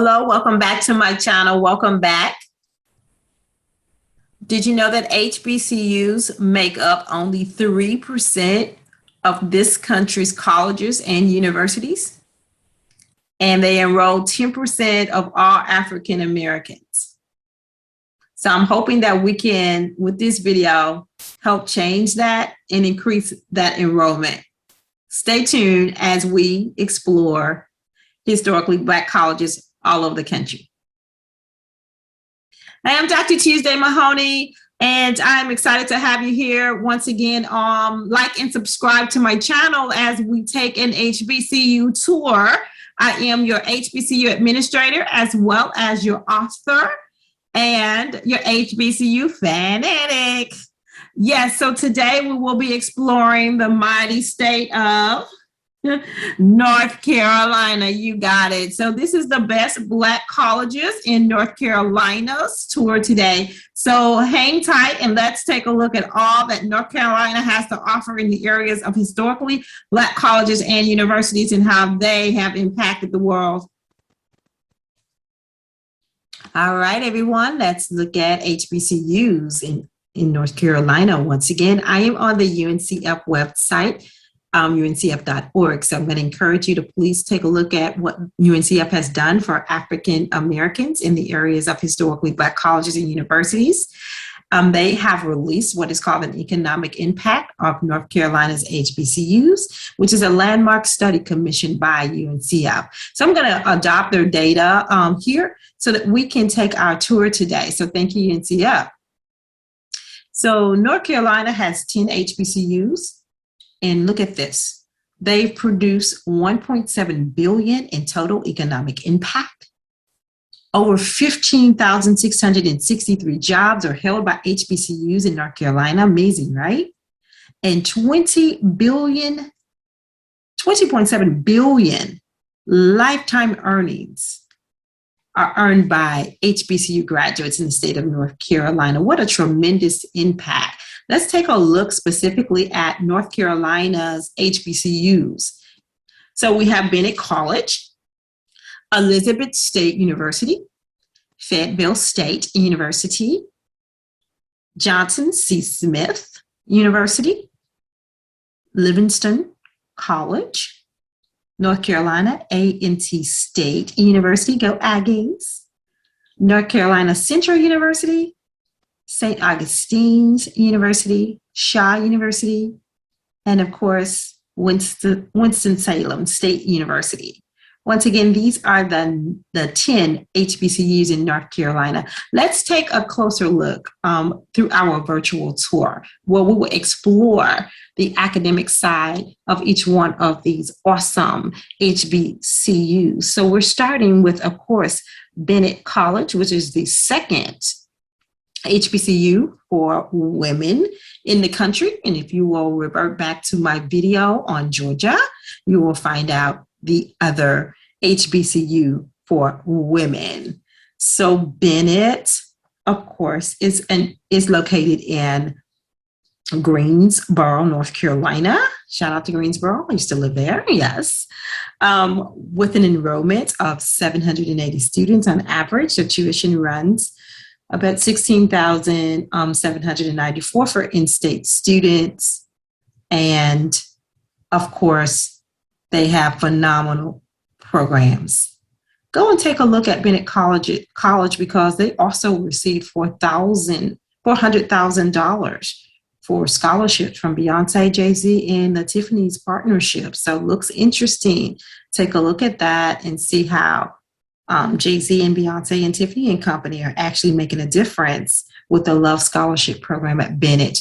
Hello, welcome back to my channel. Welcome back. Did you know that HBCUs make up only 3% of this country's colleges and universities? And they enroll 10% of all African Americans. So I'm hoping that we can, with this video, help change that and increase that enrollment. Stay tuned as we explore historically Black colleges all over the country. I am Dr. Tuesday Mahoney, and I'm excited to have you here once again. Like and subscribe to my channel as we take an HBCU tour. I am your HBCU Administrator as well as your author and your HBCU Fan-Addict. Yes, so today we will be exploring the mighty state of North Carolina. You got it. So this is the best Black colleges in North Carolina's tour today. So hang tight and let's take a look at all that North Carolina has to offer in the areas of historically Black colleges and universities and how they have impacted the world. All right, everyone, let's look at HBCUs in North Carolina. Once again, I am on the UNCF website, uncf.org. So I'm going to encourage you to please take a look at what UNCF has done for African Americans in the areas of historically Black colleges and universities. They have released what is called an economic impact of North Carolina's HBCUs, which is a landmark study commissioned by UNCF. So I'm going to adopt their data here so that we can take our tour today. So thank you, UNCF. So North Carolina has 10 HBCUs. And look at this. They produce $1.7 billion in total economic impact. Over 15,663 jobs are held by HBCUs in North Carolina. Amazing, right? And $20.7 billion lifetime earnings are earned by HBCU graduates in the state of North Carolina. What a tremendous impact. Let's take a look specifically at North Carolina's HBCUs. So we have Bennett College, Elizabeth State University, Fayetteville State University, Johnson C. Smith University, Livingstone College, North Carolina A&T State University, go Aggies, North Carolina Central University, St. Augustine's University, Shaw University, and of course, Winston-Salem State University. Once again, these are the 10 HBCUs in North Carolina. Let's take a closer look through our virtual tour, where we will explore the academic side of each one of these awesome HBCUs. So we're starting with, of course, Bennett College, which is the second HBCU for women in the country. And if you will revert back to my video on Georgia, you will find out the other HBCU for women. So Bennett, of course, is located in Greensboro, North Carolina. Shout out to Greensboro. I used to live there. Yes. With an enrollment of 780 students on average. The tuition runs about $16,794 for in-state students. And of course, they have phenomenal programs. Go and take a look at Bennett College because they also received $400,000 for scholarships from Beyonce, Jay-Z, and the Tiffany's partnership. So it looks interesting. Take a look at that and see how Jay-Z and Beyonce and Tiffany and company are actually making a difference with the Love Scholarship program at Bennett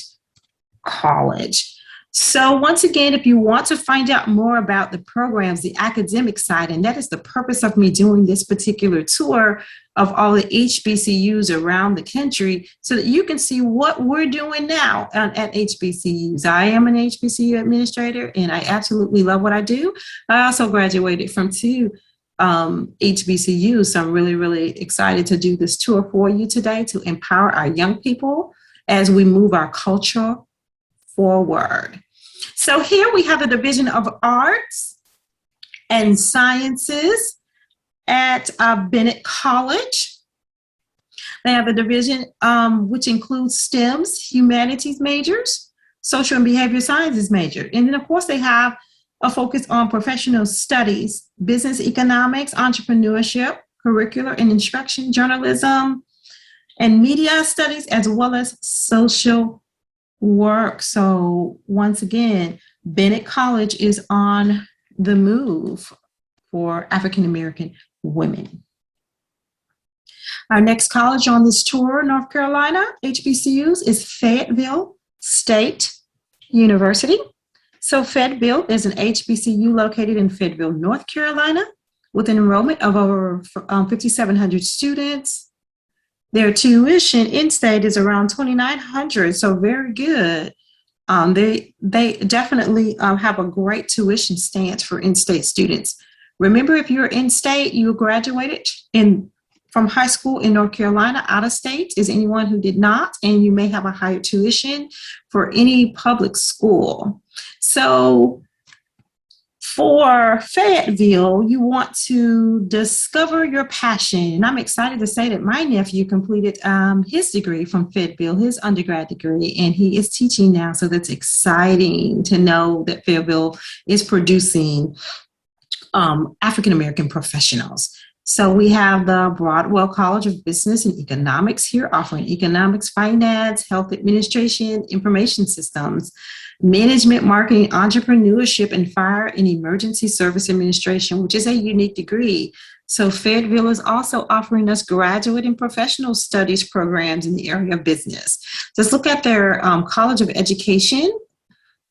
College. So once again, if you want to find out more about the programs, the academic side, and that is the purpose of me doing this particular tour of all the HBCUs around the country so that you can see what we're doing now at HBCUs. I am an HBCU administrator and I absolutely love what I do. I also graduated from 2 HBCUs. So I'm really, really excited to do this tour for you today to empower our young people as we move our culture forward. So here we have the Division of Arts and Sciences. At Bennett College, they have a division which includes STEMs, humanities majors, social and behavior sciences major. And then, of course, they have a focus on professional studies, business economics, entrepreneurship, curricular and instruction, journalism, and media studies, as well as social work. So once again, Bennett College is on the move for African-American women. Our next college on this tour, North Carolina, HBCUs, is Fayetteville State University. So Fayetteville is an HBCU located in Fayetteville, North Carolina, with an enrollment of over 5,700 students. Their tuition in-state is around $2,900, so very good. They definitely have a great tuition stance for in-state students. Remember, if you're in-state, you graduated from high school in North Carolina. Out of state is anyone who did not, and you may have a higher tuition for any public school. So for Fayetteville, you want to discover your passion. And I'm excited to say that my nephew completed his degree from Fayetteville, his undergrad degree, and he is teaching now. So that's exciting to know that Fayetteville is producing African-American professionals. So we have the Broadwell College of Business and Economics here, offering economics, finance, health administration, information systems, management, marketing, entrepreneurship, and fire and emergency service administration, which is a unique degree. So Fayetteville is also offering us graduate and professional studies programs in the area of business. Let's look at their College of Education,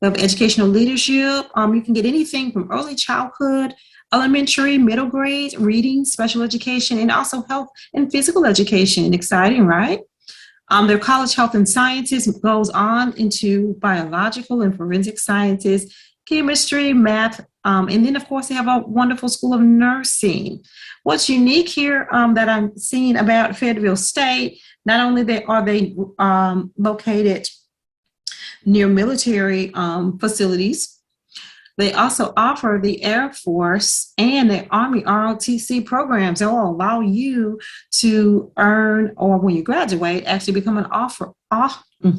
of Educational Leadership. You can get anything from early childhood, elementary, middle grade, reading, special education, and also health and physical education. Exciting, right? Their College Health and Sciences goes on into biological and forensic sciences, chemistry, math, and then, of course, they have a wonderful School of Nursing. What's unique here that I'm seeing about Fayetteville State, not only are they located near military facilities, they also offer the Air Force and the Army ROTC programs that will allow you to earn, or when you graduate, actually become an officer, in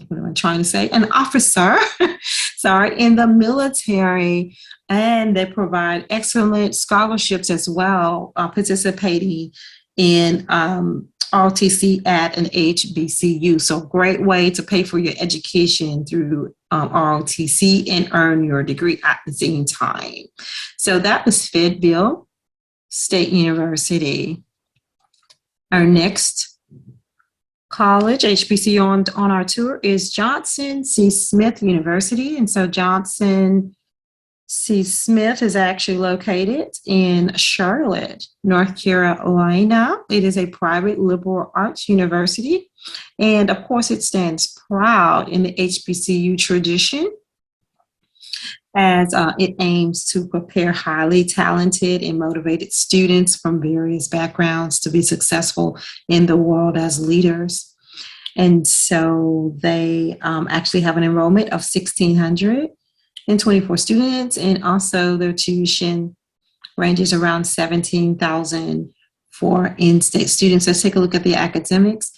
the military. And they provide excellent scholarships as well, participating in ROTC at an HBCU. So great way to pay for your education through ROTC and earn your degree at the same time. So that was Fayetteville State University. Our next college, HBCU on our tour, is Johnson C. Smith University. And so Johnson C. Smith is actually located in Charlotte, North Carolina. It is a private liberal arts university. And of course, it stands proud in the HBCU tradition as it aims to prepare highly talented and motivated students from various backgrounds to be successful in the world as leaders. And so they actually have an enrollment of 1,624 students, and also their tuition ranges around $17,000 for in-state students. Let's take a look at the academics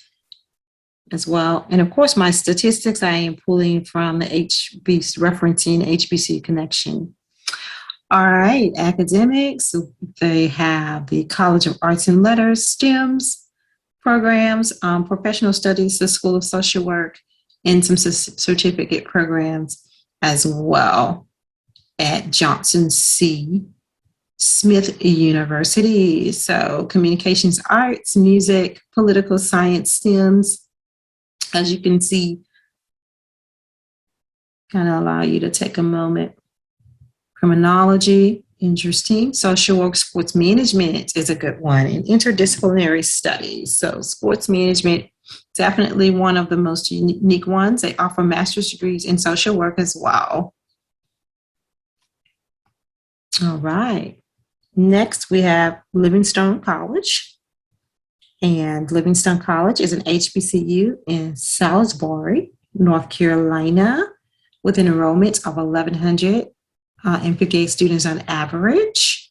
as well. And of course, my statistics I am pulling from the referencing HBCU Connection. All right, academics, they have the College of Arts and Letters, STEMs programs, professional studies, the School of Social Work, and some certificate programs as well at Johnson C. Smith University. So communications, arts, music, political science, STEMs, as you can see, kind of allow you to take a moment. Criminology, interesting. Social work, sports management is a good one, and interdisciplinary studies. So sports management, definitely one of the most unique ones. They offer master's degrees in social work as well. All right. Next, we have Livingstone College. And Livingstone College is an HBCU in Salisbury, North Carolina, with an enrollment of 1,158 students on average.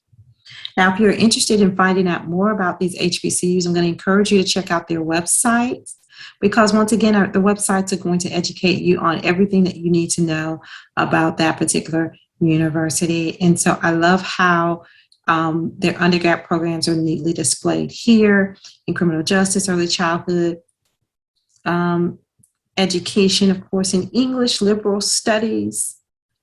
Now, if you're interested in finding out more about these HBCUs, I'm going to encourage you to check out their websites, because once again, the websites are going to educate you on everything that you need to know about that particular university. And so I love how their undergrad programs are neatly displayed here: in criminal justice, early childhood, education, of course, in English, liberal studies.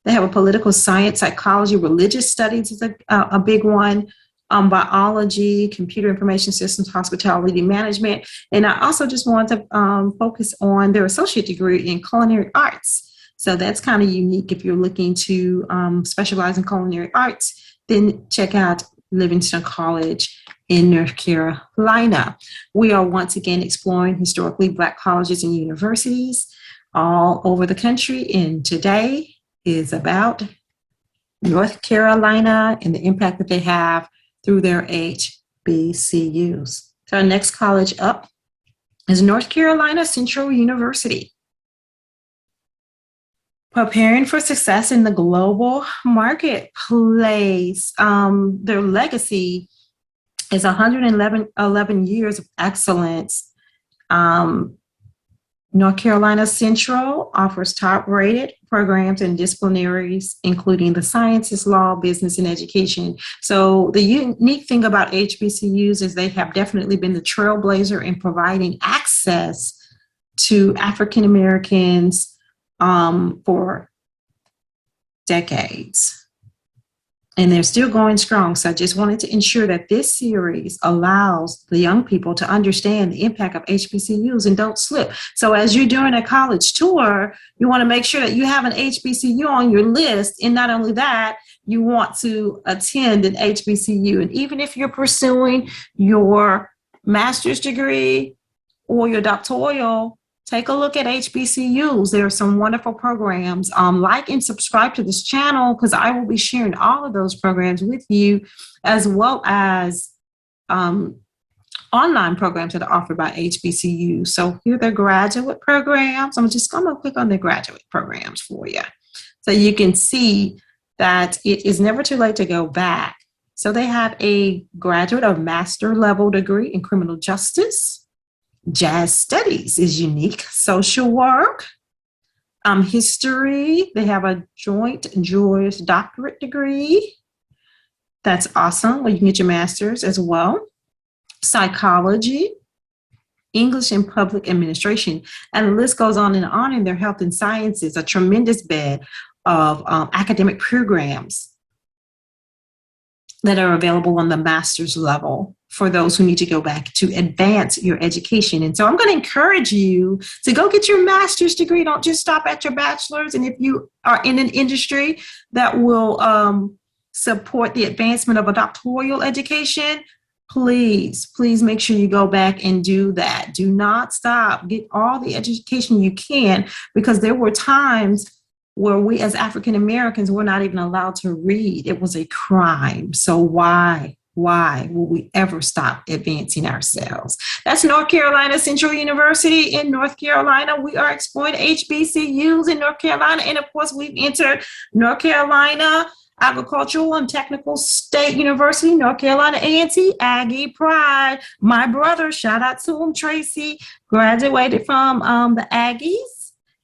They have a political science, psychology, religious studies is a big one, biology, computer information systems, hospitality management. And I also just want to focus on their associate degree in culinary arts. So that's kind of unique. If you're looking to specialize in culinary arts, then check out Livingstone College in North Carolina. We are once again exploring historically Black colleges and universities all over the country, and today is about North Carolina and the impact that they have through their HBCUs. So our next college up is North Carolina Central University. Preparing for success in the global marketplace. Their legacy is 111 years of excellence. North Carolina Central offers top-rated programs and disciplinaries, including the sciences, law, business, and education. So the unique thing about HBCUs is they have definitely been the trailblazer in providing access to African Americans for decades. And they're still going strong. So I just wanted to ensure that this series allows the young people to understand the impact of HBCUs and don't slip. So as you're doing a college tour, you want to make sure that you have an HBCU on your list. And not only that, you want to attend an HBCU. And even if you're pursuing your master's degree or your doctoral, take a look at HBCUs. There are some wonderful programs. Like and subscribe to this channel, because I will be sharing all of those programs with you, as well as online programs that are offered by HBCUs. So here are their graduate programs. I'm just going to click on the graduate programs for you, so you can see that it is never too late to go back. So they have a graduate or master level degree in criminal justice. Jazz studies is unique. Social work, history. They have a joint Juris Doctorate degree. That's awesome. Well, you can get your master's as well. Psychology, English and public administration, and the list goes on and on. In their health and sciences, a tremendous bed of academic programs that are available on the master's level for those who need to go back to advance your education. And so I'm going to encourage you to go get your master's degree. Don't just stop at your bachelor's. And if you are in an industry that will support the advancement of a doctoral education, please make sure you go back and do that. Do not stop. Get all the education you can, because there were times where we as African Americans were not even allowed to read. It was a crime. So why will we ever stop advancing ourselves? That's North Carolina Central University in North Carolina. We are exploring HBCUs in North Carolina. And of course, we've entered North Carolina Agricultural and Technical State University, North Carolina A&T, Aggie Pride. My brother, shout out to him, Tracy, graduated from the Aggies.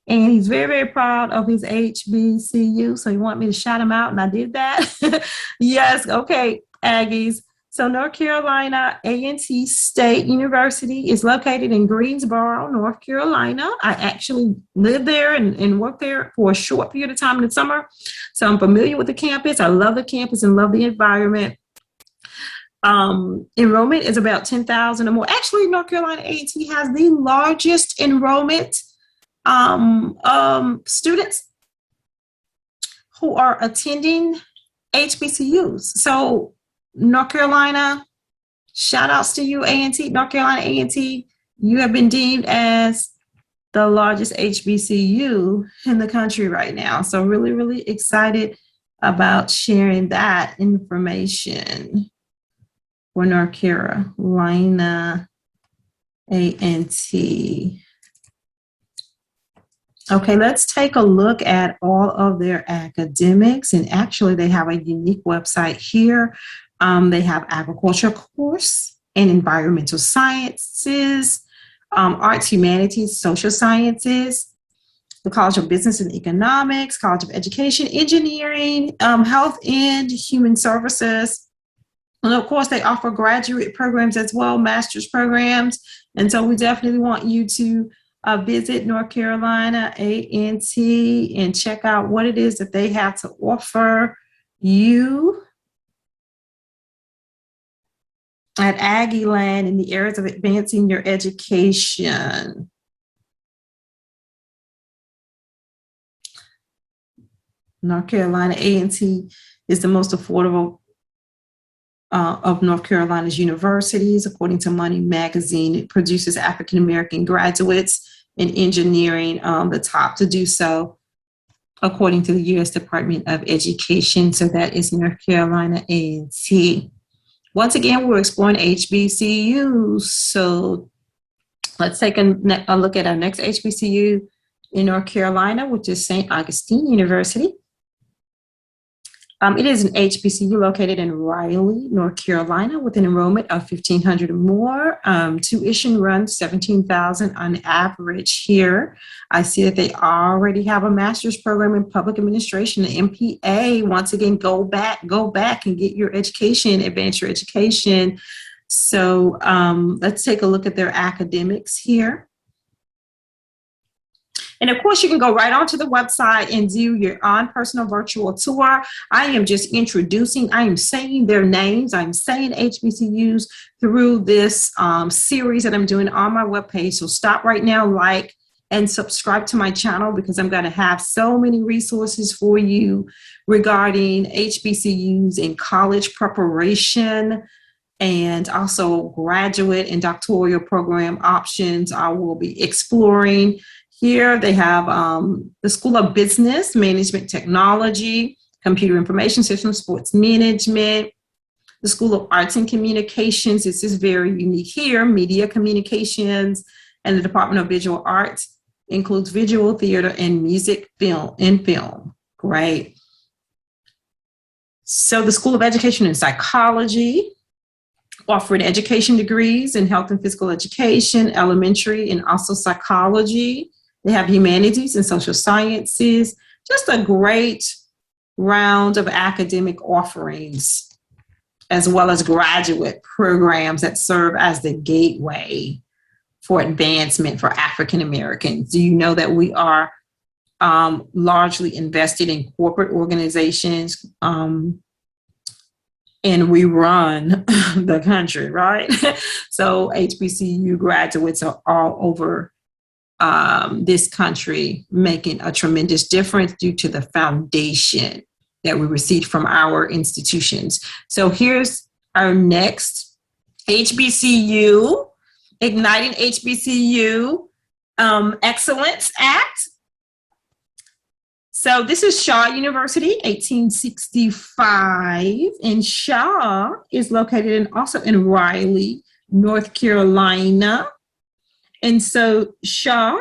And he's very, very proud of his HBCU. So you want me to shout him out, and I did that. Yes, okay, Aggies. So North Carolina A&T State University is located in Greensboro, North Carolina. I actually lived there and worked there for a short period of time in the summer. So I'm familiar with the campus. I love the campus and love the environment. Enrollment is about 10,000 or more. Actually, North Carolina A&T has the largest enrollment students who are attending HBCUs. So North Carolina, shout outs to you, A&T, North Carolina A&T. You have been deemed as the largest HBCU in the country right now. So really, really excited about sharing that information for North Carolina A&T. Okay, let's take a look at all of their academics. And actually, they have a unique website here. They have agriculture course and environmental sciences, arts, humanities, social sciences, the College of Business and Economics, College of Education, Engineering, Health and Human Services. And of course, they offer graduate programs as well, master's programs. And so we definitely want you to visit North Carolina A&T and check out what it is that they have to offer you at Aggie Land in the areas of advancing your education. North Carolina A&T is the most affordable of North Carolina's universities. According to Money Magazine, it produces African-American graduates in engineering, the top to do so, according to the U.S. Department of Education. So that is North Carolina A&T. Once again, we're exploring HBCUs. So let's take a look at our next HBCU in North Carolina, which is St. Augustine University. It is an HBCU located in Raleigh, North Carolina, with an enrollment of 1,500 or more. Tuition runs $17,000 on average here. I see that they already have a master's program in public administration, the MPA. Once again, go back and get your education, advance your education. So let's take a look at their academics here. And of course, you can go right onto the website and do your own personal virtual tour. I am just introducing, I am saying their names. I'm saying HBCUs through this series that I'm doing on my webpage. So stop right now, like, and subscribe to my channel, because I'm going to have so many resources for you regarding HBCUs in college preparation, and also graduate and doctoral program options I will be exploring. Here they have the School of Business, Management Technology, Computer Information Systems, Sports Management, the School of Arts and Communications. This is very unique here, Media Communications, and the Department of Visual Arts includes visual theater and music, film. Great. So the School of Education and Psychology, offering education degrees in health and physical education, elementary, and also psychology. They have humanities and social sciences, just a great round of academic offerings, as well as graduate programs that serve as the gateway for advancement for African Americans. Do you know that we are largely invested in corporate organizations, and we run the country, right? So HBCU graduates are all over this country, making a tremendous difference due to the foundation that we received from our institutions. So here's our next HBCU, Igniting HBCU Excellence Act. So this is Shaw University, 1865, and Shaw is located also in Raleigh, North Carolina. And so Shaw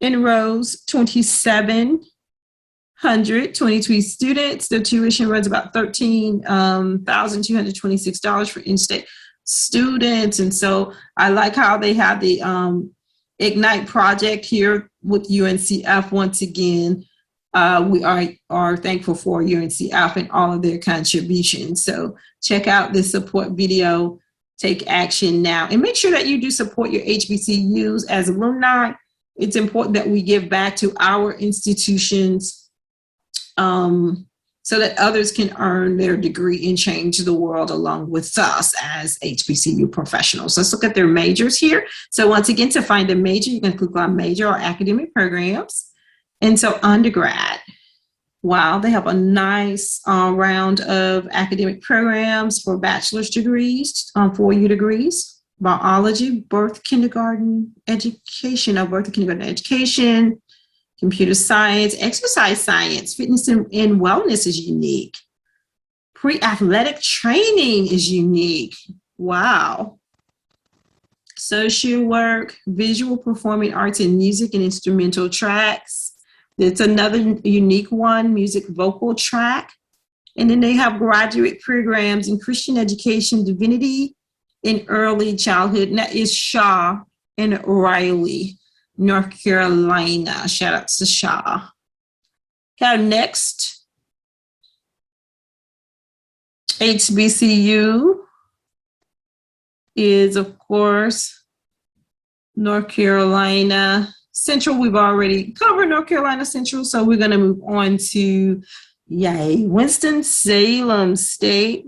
enrolls 2,722 students. The tuition runs about $13,226 for in-state students. And so I like how they have the Ignite project here with UNCF. Once again, we are thankful for UNCF and all of their contributions. So check out this support video. Take action now, and make sure that you do support your HBCUs as alumni. It's important that we give back to our institutions so that others can earn their degree and change the world along with us as HBCU professionals. Let's look at their majors here. So once again, to find a major, you can click on major or academic programs. And so undergrad. Wow, they have a nice round of academic programs for bachelor's degrees, 4-year degrees, biology, birth kindergarten education, computer science, exercise science, fitness and wellness is unique. Pre-athletic training is unique. Wow. Social work, visual performing arts and music and instrumental tracks. It's another unique one, music vocal track. And then they have graduate programs in Christian education, divinity, and early childhood. And that is Shaw and Riley, North Carolina. Shout out to Shaw. Okay, next, HBCU is, of course, North Carolina Central. We've already covered North Carolina Central, so we're going to move on to, Winston-Salem State.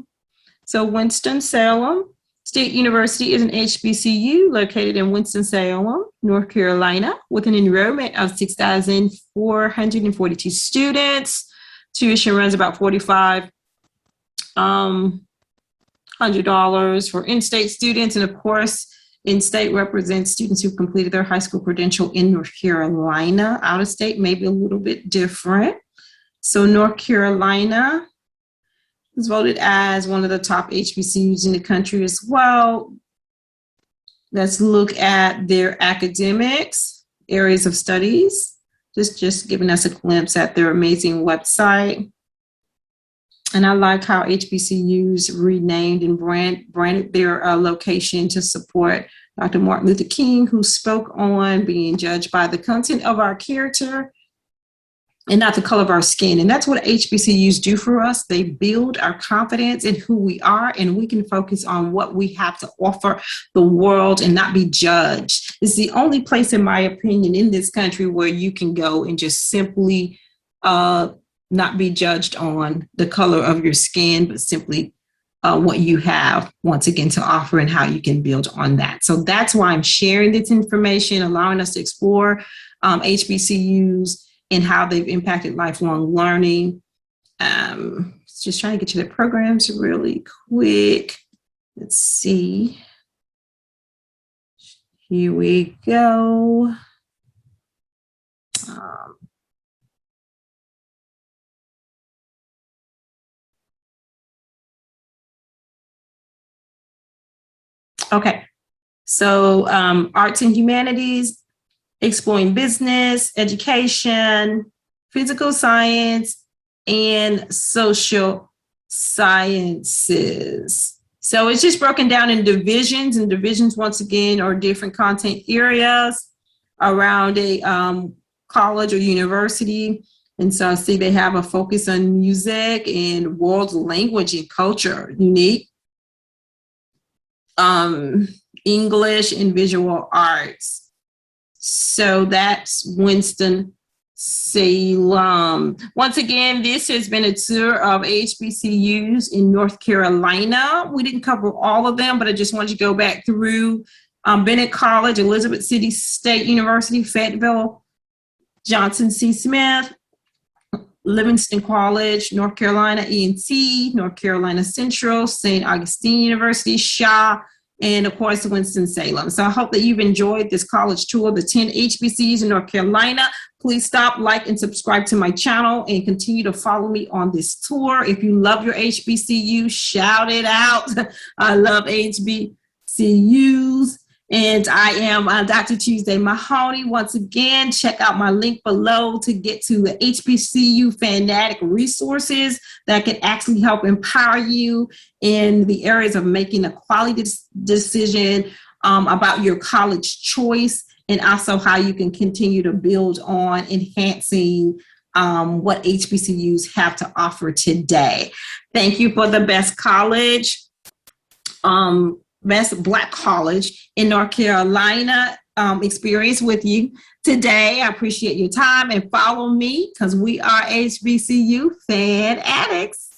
So Winston-Salem State University is an HBCU located in Winston-Salem, North Carolina, with an enrollment of 6,442 students. Tuition runs about $4,500 for in-state students, and of course, in-state represents students who've completed their high school credential in North Carolina. Out-of-state may be a little bit different. So North Carolina was voted as one of the top HBCUs in the country as well. Let's look at their academics, areas of studies, just giving us a glimpse at their amazing website. And I like how HBCUs renamed and branded their location to support Dr. Martin Luther King, who spoke on being judged by the content of our character and not the color of our skin. And that's what HBCUs do for us. They build our confidence in who we are, and we can focus on what we have to offer the world and not be judged. It's the only place, in my opinion, in this country where you can go and just simply not be judged on the color of your skin, but simply what you have, once again, to offer and how you can build on that. So that's why I'm sharing this information, allowing us to explore HBCUs and how they've impacted lifelong learning. Just trying to get you the programs really quick. Let's see. Here we go. Okay, so arts and humanities, exploring business, education, physical science, and social sciences. So it's just broken down in divisions, and divisions, once again, are different content areas around a college or university. And so I see they have a focus on music and world language and culture, unique. English and visual arts. So that's Winston-Salem. Once again, this has been a tour of HBCUs in North Carolina. We didn't cover all of them, but I just wanted to go back through Bennett College, Elizabeth City State University, Fayetteville, Johnson C. Smith, Livingstone College, North Carolina A&T, North Carolina Central, St. Augustine University, Shaw, and of course, Winston-Salem. So I hope that you've enjoyed this college tour of the 10 HBCUs in North Carolina. Please stop, like, and subscribe to my channel and continue to follow me on this tour. If you love your HBCU, shout it out. I love HBCUs. And I am Dr. Tuesday Mahoney. Once again, check out my link below to get to the HBCU Fan-Addict resources that can actually help empower you in the areas of making a quality decision about your college choice, and also how you can continue to build on enhancing what HBCUs have to offer today. Thank you for the best college. Best Black college in North Carolina experience with you today. I appreciate your time, and follow me because we are HBCU Fan Addicts.